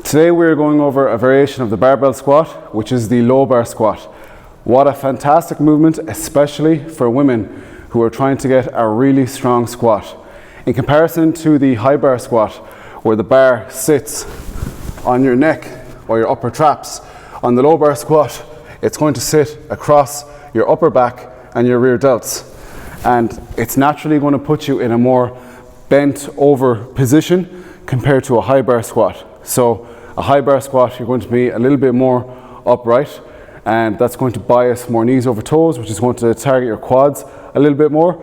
Today we're going over a variation of the barbell squat, which is the low bar squat. What a fantastic movement, especially for women who are trying to get a really strong squat. In comparison to the high bar squat, where the bar sits on your neck or your upper traps, on the low bar squat, it's going to sit across your upper back and your rear delts. And it's naturally going to put you in a more bent over position compared to a high bar squat. So a high bar squat, you're going to be a little bit more upright, and that's going to bias more knees over toes, which is going to target your quads a little bit more.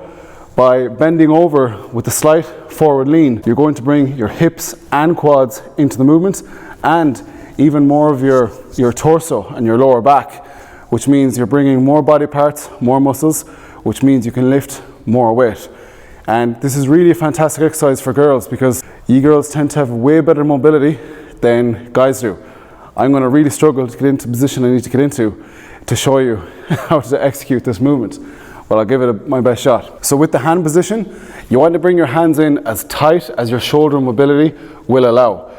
By bending over with a slight forward lean, you're going to bring your hips and quads into the movement, and even more of your torso and your lower back, which means you're bringing more body parts, more muscles, which means you can lift more weight. And this is really a fantastic exercise for girls, because you girls tend to have way better mobility than guys do. I'm going to really struggle to get into the position I need to get into to show you how to execute this movement, but I'll give it my best shot. So with the hand position, you want to bring your hands in as tight as your shoulder mobility will allow.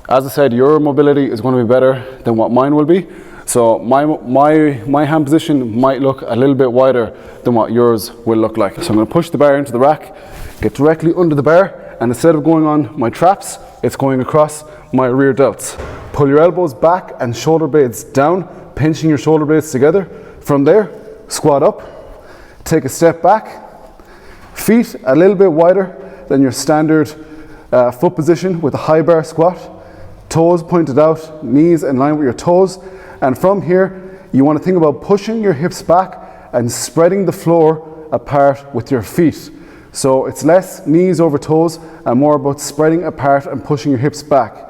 As I said, your mobility is going to be better than what mine will be. So my hand position might look a little bit wider than what yours will look like. So I'm going to push the bar into the rack, get directly under the bar, and instead of going on my traps, it's going across my rear delts. Pull your elbows back and shoulder blades down, pinching your shoulder blades together. From there, squat up, take a step back, feet a little bit wider than your standard foot position with a high bar squat, toes pointed out, knees in line with your toes. And from here, you want to think about pushing your hips back and spreading the floor apart with your feet. So it's less knees over toes and more about spreading apart and pushing your hips back.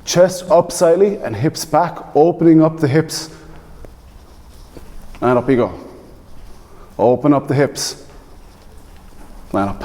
Chest up slightly and hips back, opening up the hips. And up you go. Open up the hips. And up.